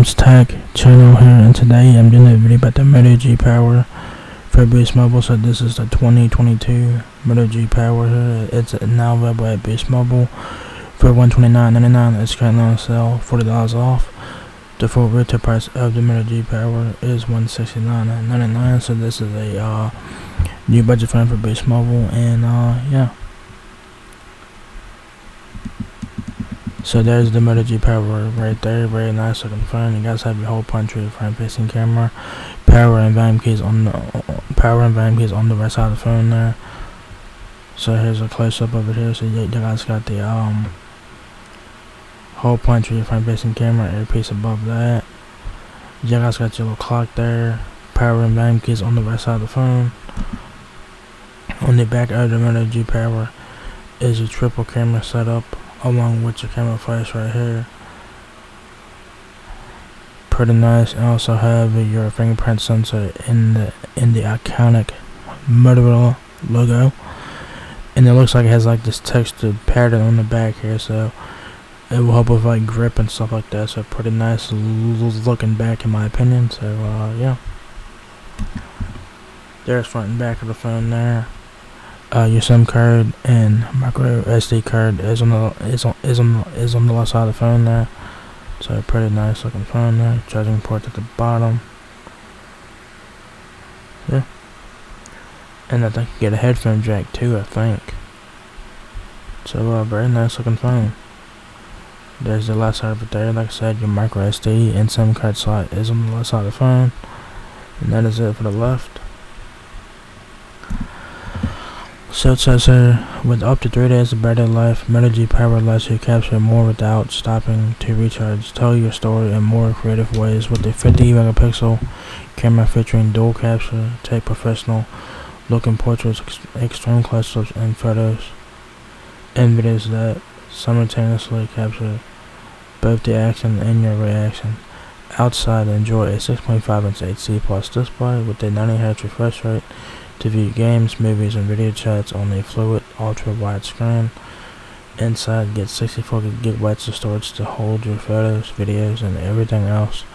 Untitled Tech channel here, and today I'm doing a video about the Moto G Power for Boost Mobile. So this is the 2022 Moto G Power here. It's now available at Boost Mobile for $129.99. It's currently on sale, $40 off. The full retail price of the Moto G Power is $169.99. So this is a new budget phone for Boost Mobile, and yeah. So there's the Moto G Power right there. Very nice looking phone. You guys have your whole punch-through front-facing camera, power and volume keys on the right side of the phone there. So here's a close-up of it here. So you guys got the whole punch-through front-facing camera, earpiece above that. You guys got your little clock there. Power and volume keys on the right side of the phone. On the back of the Moto G Power is a triple camera setup, along with your camera flash right here. Pretty nice. And also have your fingerprint sensor in the iconic Motorola logo, and it looks like it has like this textured pattern on the back here, so it will help with like grip and stuff like that. So pretty nice looking back in my opinion. So yeah, there's front and back of the phone there. Your SIM card and micro SD card is on the left side of the phone there. So pretty nice looking phone there. Charging port at the bottom. Yeah. And I think you get a headphone jack too, I think. So very nice looking phone. There's the left side of it there. Like I said, your micro SD and SIM card slot is on the left side of the phone. And that is it for the left. So it says here, with up to 3 days of battery life, Moto G Power lets you capture more without stopping to recharge. Tell your story in more creative ways with a 50 megapixel camera featuring dual capture. Take professional looking portraits, extreme close-ups, and photos and videos that simultaneously capture both the action and your reaction. Outside, enjoy a 6.5-inch HD Plus display with a 90Hz refresh rate to view games, movies, and video chats on a fluid, ultra-wide screen. Inside, get 64 gigabytes of storage to hold your photos, videos, and everything else.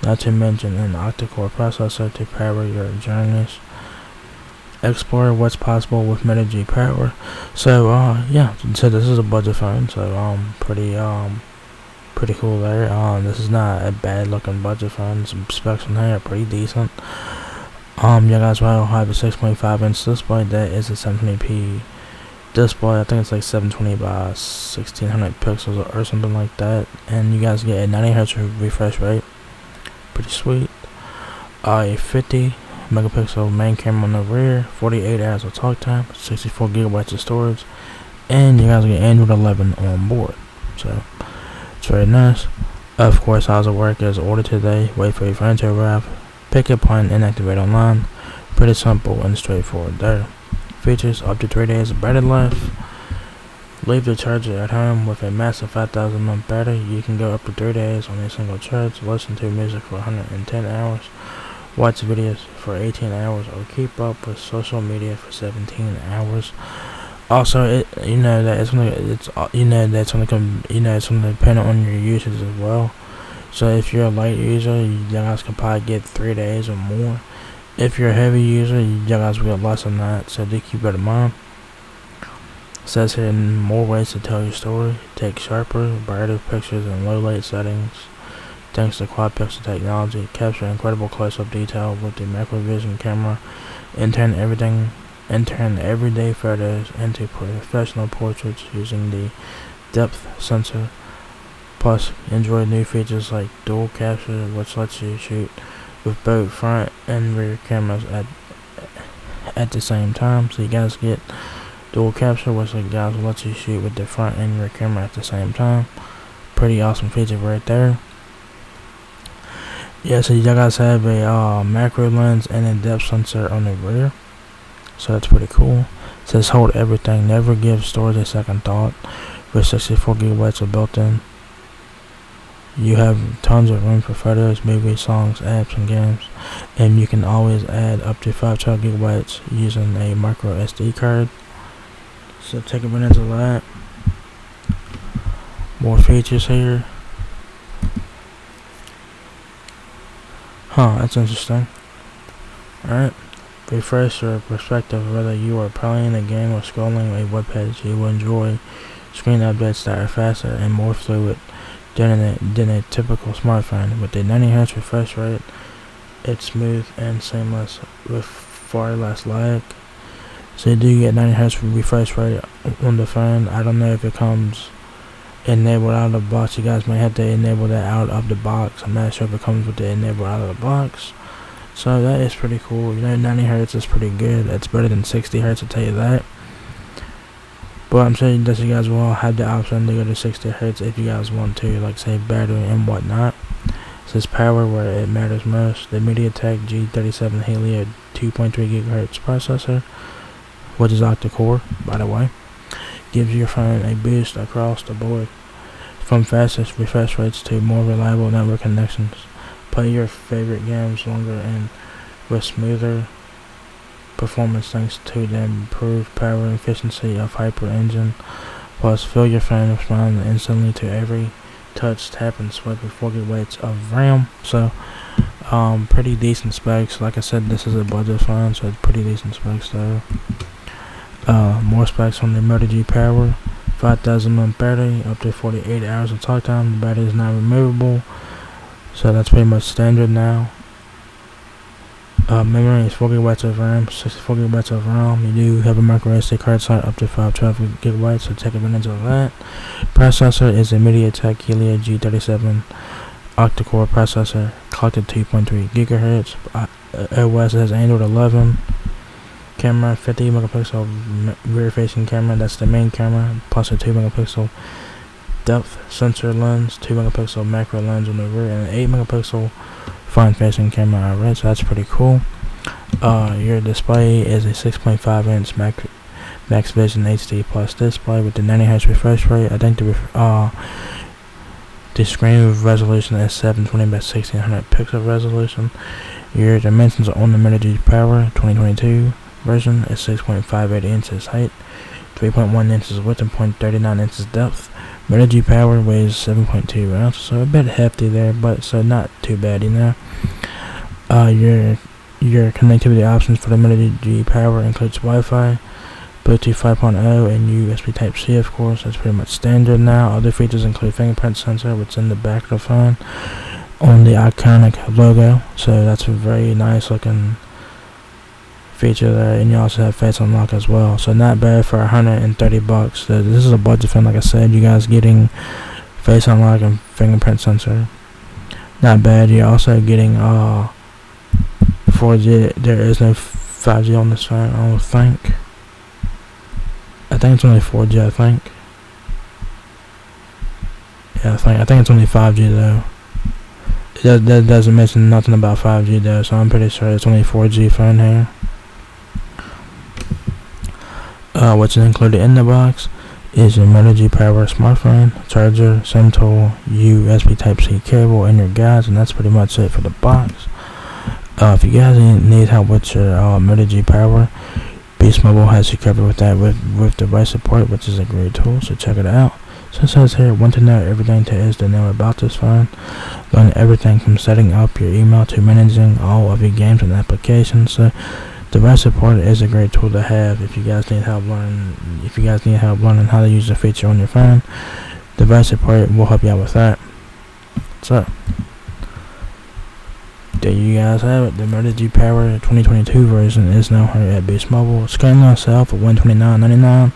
Not to mention an octa-core processor to power your journeys. Explore what's possible with Moto G Power. So yeah, so this is a budget phone. So pretty cool there. This is not a bad looking budget phone. Some specs on here are pretty decent. You guys will have a 6.5-inch display. That is a 720p display. I think it's like 720 by 1600 pixels or something like that. And you guys get a 90Hz refresh rate. Pretty sweet. A 50 megapixel main camera on the rear, 48 hours of talk time, 64 gigabytes of storage, and you guys get Android 11 on board. So it's very nice. Of course, how does it work is order today, wait for your phone to arrive, pick up on and activate online. Pretty simple and straightforward there. Features up to 3 days of battery life. Leave the charger at home with a massive 5000 mAh battery. You can go up to 3 days on a single charge. Listen to music for 110 hours. Watch videos for 18 hours, or keep up with social media for 17 hours. Also, it's gonna depend on your usage as well. So if you're a light user, you guys can probably get 3 days or more. If you're a heavy user, you guys will get less than that. So do keep that in mind. It says here more ways to tell your story. Take sharper, brighter pictures in low light settings. Thanks to quad pixel technology, capture incredible close-up detail with the macrovision camera, and turn everyday photos into professional portraits using the depth sensor. Plus, enjoy new features like dual capture, which lets you shoot with both front and rear cameras at the same time. So you guys get dual capture, which lets you shoot with the front and rear camera at the same time. Pretty awesome feature right there. Yeah, so you guys have a macro lens and a depth sensor on the rear, so that's pretty cool. It says hold everything, never give storage a second thought. With 64 gigabytes of built-in, you have tons of room for photos, movies, songs, apps, and games, and you can always add up to 512 gigabytes using a micro SD card. So take advantage of that. More features here. Huh, that's interesting. Alright. Refresh your perspective. Whether you are playing a game or scrolling a web page, you will enjoy screen updates that are faster and more fluid than a typical smartphone. With the 90Hz refresh rate, it's smooth and seamless with far less lag. So you do get 90Hz refresh rate on the phone. I don't know if it comes enabled out of the box. You guys might have to enable that out of the box. I'm not sure if it comes with the enable out of the box. So that is pretty cool. 90Hz is pretty good. It's better than 60Hz, I'll tell you that. But I'm saying that you guys will have the option to go to 60Hz if you guys want to, like say battery and whatnot. It says power where it matters most. The MediaTek G37 Helio 2.3 GHz processor, which is octa-core, by the way, gives your phone a boost across the board, from fastest refresh rates to more reliable network connections. Play your favorite games longer and with smoother performance thanks to the improved power and efficiency of Hyper Engine. Plus, fill your phone responding instantly to every touch, tap, and swipe with 4 GB of RAM. So, pretty decent specs. Like I said, this is a budget phone, so it's pretty decent specs though. More specs on the Moto G Power. 5,000 mAh battery, up to 48 hours of talk time. The battery is not removable, so that's pretty much standard now. Memory is 4 GB of RAM, 64 GB of RAM. You do have a micro SD card slot up to 512 GB, so take advantage of that. Processor is a MediaTek Helio G37 octa-core processor, clocked at 2.3 GHz. OS has Android 11. Camera, 50 megapixel rear facing camera, that's the main camera, plus a 2 megapixel depth sensor lens, 2 megapixel macro lens on the rear, and an 8 megapixel front facing camera. Alright, so that's pretty cool. Your display is a 6.5 inch Max Vision HD Plus display with the 90Hz refresh rate. I think the screen resolution is 720 by 1600 pixel resolution. Your dimensions on the Moto G Power 2022 version is 6.58 inches height, 3.1 inches width, and 0.39 inches depth. Moto G Power weighs 7.2 ounces, so a bit hefty there, but so not too bad, Your connectivity options for the Moto G Power includes Wi-Fi, Bluetooth 5.0, and USB Type-C, of course. That's pretty much standard now. Other features include Fingerprint Sensor, which is in the back of the phone, on the iconic logo, so that's a very nice looking feature there. And you also have Face Unlock as well, so not bad for $130. So this is a budget phone, like I said. You guys getting Face Unlock and Fingerprint Sensor, not bad. You're also getting 4G. There is no 5G on this phone, I don't think. I think it's only 4G, I think. Yeah, I think it's only 5G though. That doesn't mention nothing about 5G though, so I'm pretty sure it's only 4G phone here. What's included in the box is your Moto G Power smartphone, charger, SIM tool, USB Type-C cable, and your guides, and that's pretty much it for the box. If you guys need help with your Moto G Power, Beast Mobile has you covered with that with device support, which is a great tool, so check it out. So it says here, want to know everything there is to know about this phone. Learn everything from setting up your email to managing all of your games and applications. So device support is a great tool to have if you guys need help learning. If you guys need help learning how to use the feature on your phone, device support will help you out with that. So there you guys have it. The Moto G Power 2022 version is now here at Beast Mobile. It's currently on sale for $129.99.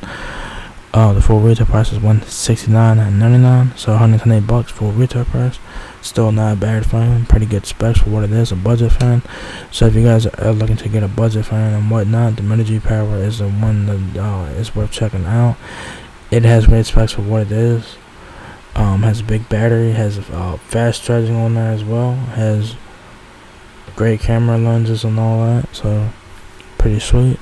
The full retail price is $169.99, so $128 full retail price. Still not a bad phone, pretty good specs for what it is, a budget phone. So if you guys are looking to get a budget phone and whatnot, the Moto G Power is the one that is worth checking out. It has great specs for what it is. Has a big battery, has fast charging on there as well, has great camera lenses and all that, so pretty sweet.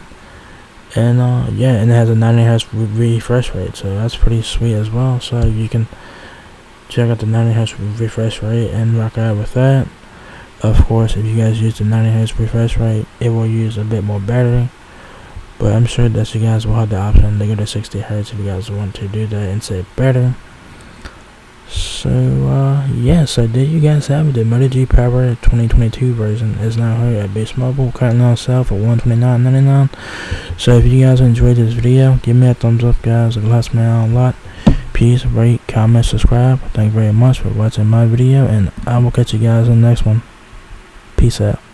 And yeah, and it has a 90Hz refresh rate, so that's pretty sweet as well. So you can check out the 90Hz refresh rate and rock out with that. Of course, if you guys use the 90Hz refresh rate, it will use a bit more battery, but I'm sure that you guys will have the option to go to 60Hz if you guys want to do that and save better. So Yeah, so there you guys have it. The Moto G Power 2022 version is now here at Base Mobile, currently on sale for $129.99. So if you guys enjoyed this video, give me a thumbs up, guys. It helps me out a lot. Please rate, comment, subscribe. Thank you very much for watching my video, and I will catch you guys in the next one. Peace out.